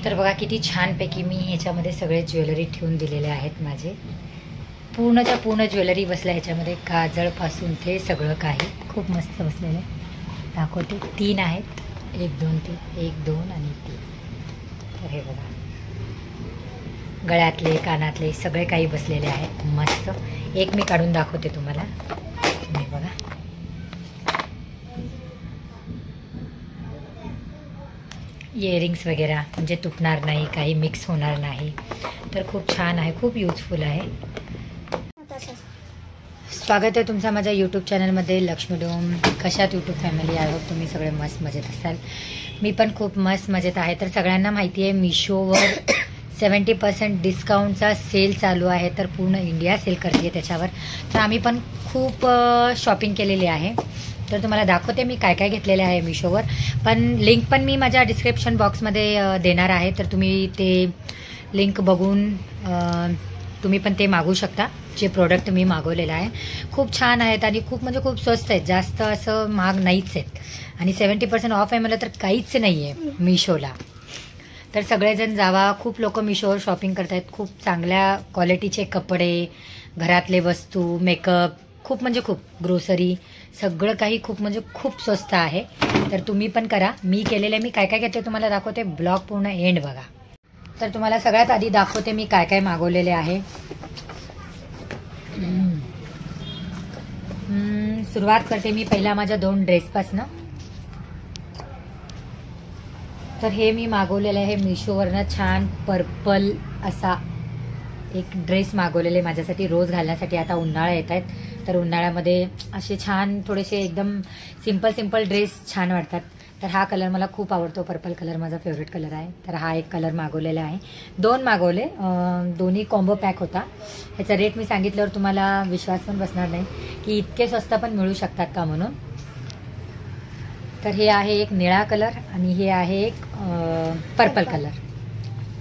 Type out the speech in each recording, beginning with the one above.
तर बघा किती छानपैकी मी ह्याच्यामध्ये सगळे ज्वेलरी ठेवून दिलेले आहेत. माझे पूर्णच्या पूर्ण ज्वेलरी बसल्या ह्याच्यामध्ये, काजळपासून ते सगळं काही खूप मस्त बसलेलं आहे. दाखवते. 3 आहेत, 1 2 3, 1 2 आणि 3. तर हे बघा गळ्यातले कानातले सगळे काही बसलेले आहेत मस्त. एक मी काढून दाखवते तुम्हाला. तुम्ही बघा इयरिंग्स वगैरे म्हणजे तुटणार नाही, काही मिक्स होणार नाही. तर खूप छान आहे, खूप यूजफुल आहे. स्वागत आहे तुमचं माझ्या यूट्यूब चॅनलमध्ये लक्ष्मी डोम. कशात यूट्यूब फॅमिली? आय होप तुम्ही सगळे मस्त मजेत असाल. मी पण खूप मस्त मजेत आहे. तर सगळ्यांना माहिती आहे मिशोवर 70% डिस्काउंटचा सेल चालू आहे. तर पूर्ण इंडिया सेल करते त्याच्यावर. तर आम्ही पण खूप शॉपिंग केलेली आहे. तर तुम्हाला दाखवते मी काय काय घेतलेले आहे मिशोवर. पण लिंक पण मी माझ्या डिस्क्रिप्शन बॉक्समध्ये देणार आहे. तर तुम्ही ते लिंक बघून तुम्ही पण ते मागवू शकता. जे प्रोडक्ट मी मागवलेलं आहे खूप छान आहेत आणि खूप म्हणजे खूप स्वस्त आहेत. जास्त असं महाग नाहीच आहेत. आणि 70% ऑफ आहे मला तर काहीच नाही आहे मिशोला. तर सगळेजण जावा. खूप लोक मिशोवर शॉपिंग करत आहेत. खूप चांगल्या क्वालिटीचे कपडे, घरातले वस्तू, मेकअप, खूप म्हणजे खूप ग्रोसरी, सगळं काही खूप म्हणजे खूप स्वस्त आहे. तर तुम्ही पण करा. मी केलेले, मी काय काय घेते तुम्हाला दाखवते. ब्लॉग पूर्ण एंड बघा. तर तुम्हाला सगळ्यात आधी दाखवते मी काय काय मागवलेले आहे. सुरुवात करते मी पहिला माझ्या 2 ड्रेसपासनं. तर हे मी मागवलेलं आहे मिशोवरनं. छान पर्पल असा एक ड्रेस मागवलेले माझ्यासाठी रोज घालण्यासाठी. आता उन्हाळा येत आहेत तर उन्हाळ्यामध्ये असे छान थोडेसे एकदम सिंपल ड्रेस छान वाटतात. तर हा कलर मला खूप आवडतो. पर्पल कलर माझा फेवरेट कलर आहे. तर हा एक कलर मागवलेला आहे. 2 मागवले, दोन्ही कॉम्बो पॅक होता. ह्याचा रेट मी सांगितल्यावर तुम्हाला विश्वास पण बसणार नाही की इतके स्वस्त पण मिळू शकतात का म्हणून. तर हे आहे एक निळा कलर आणि हे आहे एक purple colour,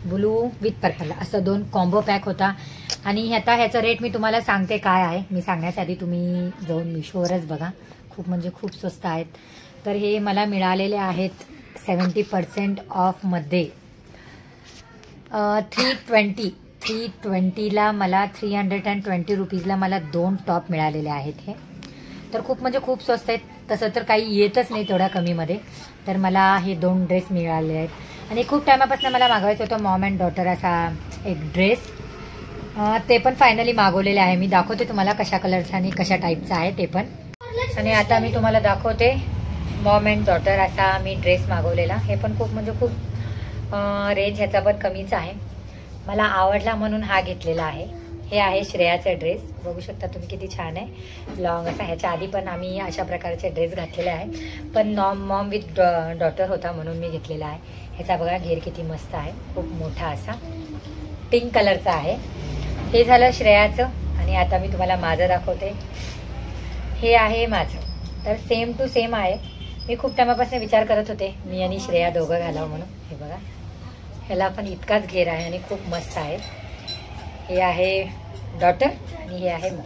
blue with purple, असं 2 कॉम्बो पॅक होता. आणि आता ह्याचा रेट मी तुम्हाला सांगते काय आहे. मी सांगण्याच्या आधी तुम्ही जाऊन मिशोवरच बघा. खूप म्हणजे खूप स्वस्त आहेत. तर हे मला मिळालेले आहेत 70% ऑफमध्ये. 320ला मला 320 रुपीजला मला 2 टॉप मिळालेले आहेत. हे तर खूप म्हणजे खूप स्वस्त आहेत. तसं तर काही येतच नाही तेवढ्या कमीमध्ये. तर मला हे 2 ड्रेस मिळाले आहेत. आणि खूप टायमापासून मला मागवायचं होतं मॉम अँड डॉटर असा एक ड्रेस. ते पण फायनली मागवलेले आहे. मी दाखवते तुम्हाला कशा कलरचा आणि कशा टाईपचा आहे ते पण. आणि आता मी तुम्हाला दाखवते मॉम अँड डॉटर असा मी ड्रेस मागवलेला. हे पण खूप म्हणजे खूप रेंज ह्याचा पण कमीच आहे. मला आवडला म्हणून हा घेतलेला आहे. हे आहे श्रेयाचा ड्रेस. बघू शकता तुम्ही किती छान आहे. लॉंग असा. ह्याच्या आधी पण आम्ही अशा प्रकारचे ड्रेस घातलेले आहे. पण मॉम विथ डॉटर होता म्हणून मी घेतलेला आहे. ह्याचा बघा घेर किती मस्त आहे. खूप मोठा असा पिंक कलरचा आहे. हे झालं श्रेयाचं. आणि आता मी तुम्हाला माझं दाखवते. हे आहे माझं. तर सेम टू सेम आहे. मी खूप टायमापासून विचार करत होते मी आणि श्रेया दोघं घालावं म्हणून. हे बघा ह्याला पण इतकाच घेर आहे आणि खूप मस्त आहे. हे आहे डॉटर आणि हे आहे मॉम.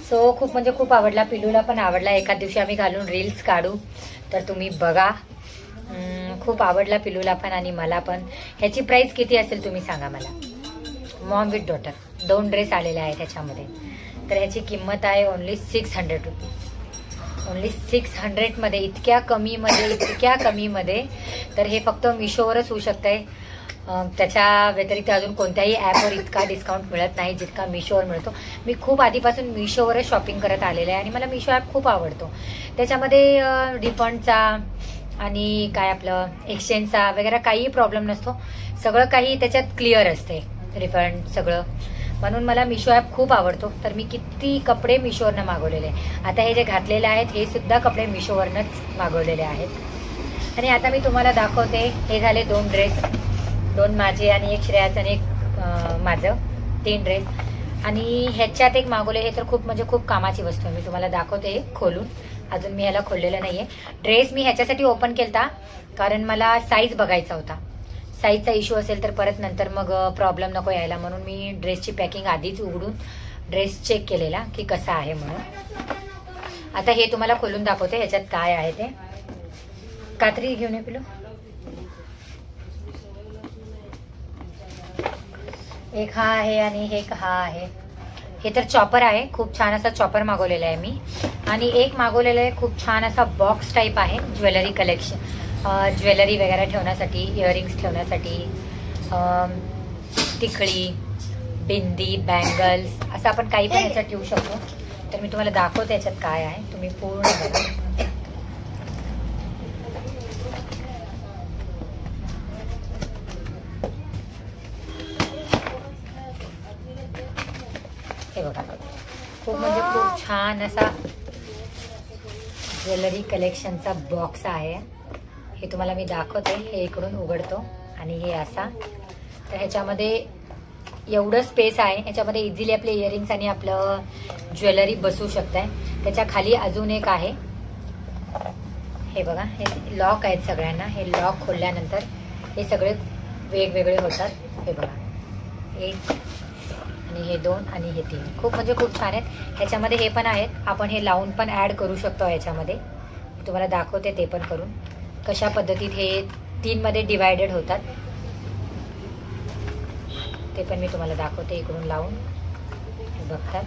सो खूप म्हणजे खूप आवडला. पिलूला पण आवडला. एखाद दिवशी आम्ही घालून रील्स काढू तर तुम्ही बघा. खूप आवडला पिलूला पण आणि मला पण. ह्याची प्राइस किती असेल तुम्ही सांगा मला. मॉम विथ डॉटर 2 ड्रेस आलेले आहेत त्याच्यामध्ये. तर ह्याची किंमत आहे ओन्ली 600 रुपीज. ओन्ली 600मध्ये, इतक्या कमीमध्ये. तर हे फक्त मिशोवरच होऊ शकतंय. त्याच्या व्यतिरिक्त अजून कोणत्याही ॲपवर इतका डिस्काउंट मिळत नाही जितका मिशोवर मिळतो. मी खूप आधीपासून मिशोवरच शॉपिंग करत आलेले आहे आणि मला मिशो ॲप खूप आवडतो. त्याच्यामध्ये रिफंडचा आणि काय आपलं एक्सचेंजचा वगैरे काहीही प्रॉब्लेम नसतो. सगळं काही त्याच्यात क्लिअर असते, रिफंड सगळं. म्हणून मला मिशो ॲप खूप आवडतो. तर मी किती कपडे मिशोवरनं मागवलेले. आता हे जे घातलेले आहेत हे सुद्धा कपडे मिशोवरनंच मागवलेले आहेत. आणि आता मी तुम्हाला दाखवते. हे झाले 2 ड्रेस, 2 माझे आणि एक श्रेयाचं आणि एक माझं, 3 ड्रेस. आणि ह्याच्यात एक मागवले. हे तर खूप म्हणजे खूप कामाची वस्तू आहे. मी तुम्हाला दाखवते खोलून. अजून मी ह्याला खोललेलं नाही आहे. ड्रेस मी ह्याच्यासाठी ओपन केलता कारण मला साईज बघायचा होता. साईजचा इश्यू असेल तर परत नंतर मग प्रॉब्लेम नको यायला म्हणून मी ड्रेसची पॅकिंग आधीच उघडून ड्रेस चेक केलेला की कसा आहे म्हणून. आता हे तुम्हाला खोलून दाखवते ह्याच्यात काय आहे ते. कात्री घेऊन ये पिलू. एक हा आहे आणि एक हा आहे. हे तर चॉपर आहे. खूप छान असा चॉपर मागवलेला आहे मी. आणि एक मागवलेला आहे खूप छान असा बॉक्स टाईप आहे, ज्वेलरी कलेक्शन, ज्वेलरी वगैरे ठेवण्यासाठी, इयरिंग्स ठेवण्यासाठी, टिकळी, बिंदी, बँगल्स, असं आपण काही पण याच्यात ठेवू शकतो. तर मी तुम्हाला दाखवते याच्यात काय आहे, तुम्ही पूर्ण बघा. हे बघा, खूप म्हणजे खूप छान असा ज्वेलरी कलेक्शनचा बॉक्स आहे. हे तुम्हाला मी दाखवते. हे इकडून उघडतो आणि हे असा. तर ह्याच्यामध्ये एवढं स्पेस आहे. ह्याच्यामध्ये इझिली आपले इयरिंग्स आणि आपलं ज्वेलरी बसू शकताय. त्याच्या खाली अजून एक आहे. हे बघा, हे लॉक आहेत सगळ्यांना. हे लॉक खोलल्यानंतर हे सगळे वेगवेगळे होतात. हे बघा, एक आणि हे दोन आणि हे तीन. खूप म्हणजे खूप छान आहेत. ह्याच्यामध्ये हे पण आहेत. आपण हे लावून पण ॲड करू शकतो ह्याच्यामध्ये. मी तुम्हाला दाखवते ते पण करून, कशा पद्धतीत हे 3 मध्ये डिवायडेड होतात ते पण मी तुम्हाला दाखवते. इकडून लावून बघतात.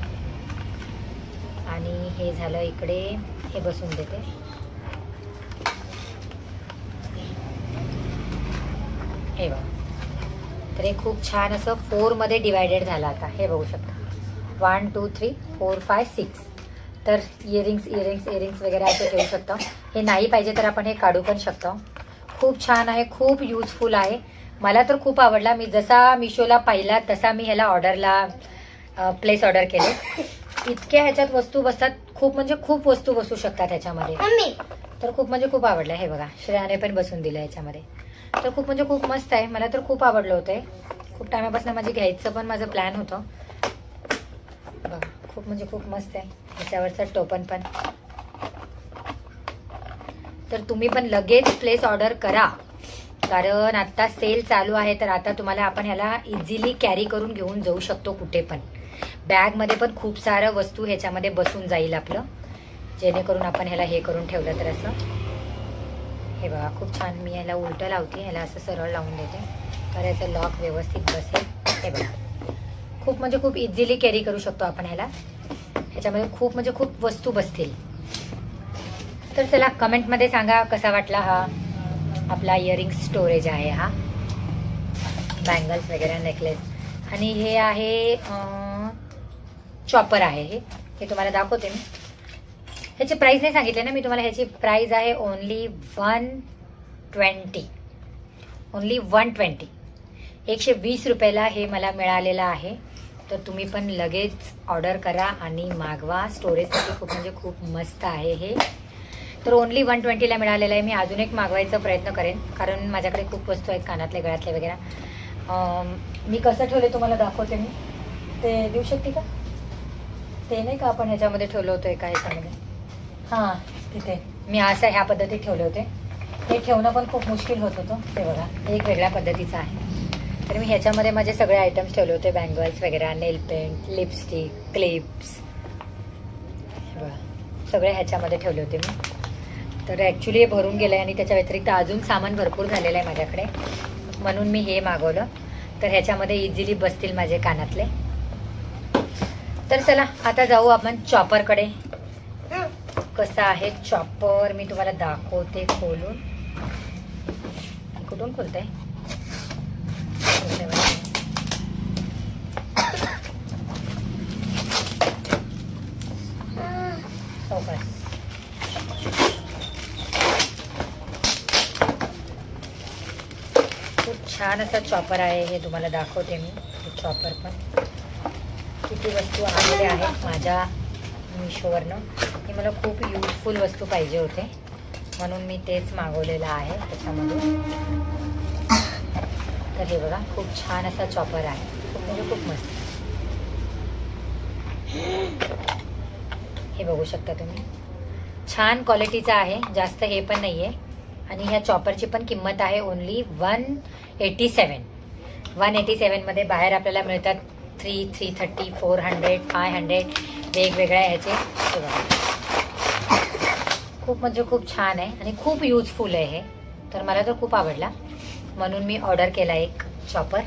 आणि हे झालं इकडे, हे बसून देते. हे बघा, तर हे खूप छान असं 4 मध्ये डिवायडेड झालं. आता हे बघू शकता, 1 2 3 4 5 6. तर इयरिंग्स वगैरे असे ठेवू शकतो. हे नाही पाहिजे तर आपण हे काढू पण शकतो. खूप छान आहे, खूप युजफुल आहे. मला तर खूप आवडला. मी जसा मिशोला पाहिला तसा मी ह्याला ऑर्डरला प्लेस ऑर्डर केले. इतक्या ह्याच्यात वस्तू बसतात, खूप म्हणजे खूप वस्तू बसू शकतात ह्याच्यामध्ये. तर खूप म्हणजे खूप आवडलं. हे बघा, श्रेयाने पण बसून दिलं ह्याच्यामध्ये. तर खूप म्हणजे खूप मस्त आहे. मला तर खूप आवडलं होतं. खूप टायमापासून माझे घ्यायचं पण माझं प्लॅन होतं. बघा, खूप म्हणजे खूप मस्त आहे. ह्याच्यावरचं टोपण पण. तर तुम्ही पण लगेच प्लेस ऑर्डर करा, कारण आता सेल चालू आहे. तर आता तुम्हाला आपण ह्याला इझिली कॅरी करून घेऊन जाऊ शकतो कुठे पण. बॅगमध्ये पण खूप सारं वस्तू ह्याच्यामध्ये बसून जाईल आपलं, जेणेकरून आपण ह्याला हे करून ठेवलं तर असं. हे बघा, खूप छान. मी ह्याला उलटं लावते, ह्याला असं सरळ लावून देते तर याचं लॉक व्यवस्थित बसेल. हे बघा, खूप म्हणजे खूप इझिली कॅरी करू शकतो आपण ह्याला. ह्याच्यामध्ये खूप म्हणजे खूप वस्तू बसतील. तर चला, कमेंटमध्ये सांगा कसा वाटला हा आपला इयरिंग स्टोरेज आहे. हा बँगल्स वगैरे, नेकलेस. आणि हे आहे चॉपर आहे. हे तुम्हाला दाखवते मी. ह्याची प्राइस नाही सांगितले ना मी तुम्हाला. ह्याची प्राइस आहे ओनली 120. ओनली 120. 120 रुपयाला हे मला मिळालेलं आहे. तर तुम्ही पण लगेच ऑर्डर करा आणि मागवा. स्टोरेजसाठी खूप म्हणजे खूप मस्त आहे हे. तर ओनली 120ला मिळालेलं आहे. मी अजून एक मागवायचा प्रयत्न करेन, कारण माझ्याकडे खूप वस्तू आहेत, कानातले, गळ्यातले वगैरे. मी कसं ठेवले तुम्हाला दाखवते मी. ते देऊ शकते का? ते नाही का आपण ह्याच्यामध्ये ठेवलं होतं एका ह्याच्यामध्ये. हां, तिथे मी असं ह्या पद्धतीत ठेवले होते. हे ठेवणं पण खूप मुश्किल होत होतं. ते बघा, एक वेगळ्या पद्धतीचं आहे. तर मी ह्याच्यामध्ये माझे सगळे आयटम्स ठेवले होते, बँगल्स वगैरे, नेल पेंट, लिपस्टिक, क्लिप्स. बघा, सगळे ह्याच्यामध्ये ठेवले होते मी. तर ॲक्च्युली हे भरून गेलं आहे आणि त्याच्या व्यतिरिक्त अजून सामान भरपूर झालेलं आहे माझ्याकडे, म्हणून मी हे मागवलं. तर ह्याच्यामध्ये इझिली बसतील माझे कानातले. तर चला, आता जाऊ आपण चॉपरकडे. कसं आहे चॉपर मी तुम्हाला दाखवते खोलून. कुठून खोलते? खूप छान असा चॉपर आहे. हे तुम्हाला दाखवते मी. चॉपर पण किती वस्तू आलेल्या आहेत माझ्या मिशोवरनं. हे मला खूप युजफुल वस्तू पाहिजे होते, म्हणून मी तेच मागवलेलं आहे त्याच्यामधून. तर हे बघा, खूप छान असा चॉपर आहे. खूप म्हणजे खूप मस्त. हे बघू शकता तुम्ही. छान क्वालिटीचा आहे, जास्त हे पण नाही आहे. आणि ह्या चॉपरची पण किंमत आहे ओनली 187. 187मध्ये बाहेर आपल्याला मिळतात 330, 400, 500 वेगवेगळ्या ह्याचे. खूप म्हणजे खूप छान आहे आणि खूप युजफुल आहे हे. तर मला तर खूप आवडला, म्हणून मी ऑर्डर केला एक चॉपर.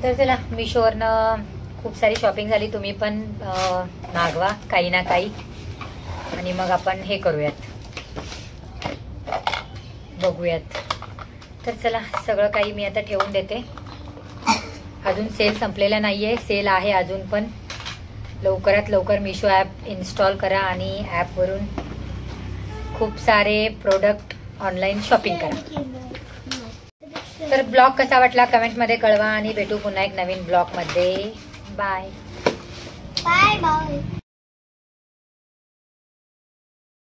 तर चला, मिशोवरनं खूप सारी शॉपिंग झाली. तुम्ही पण मागवा काही ना काही आणि मग आपण हे करूयात, बघूयात. तर चला, सगळं काही मी आता ठेवून देते. अजून सेल संपलेला नाही आहे, सेल आहे अजून पण. लवकरात लवकर मिशो ॲप इन्स्टॉल करा आणि ॲपवरून खूप सारे प्रोडक्ट ऑनलाईन शॉपिंग करा. तर ब्लॉग कसा वाटला कमेंटमध्ये कळवा आणि भेटू पुन्हा एक नवीन ब्लॉगमध्ये. Bye bye bye.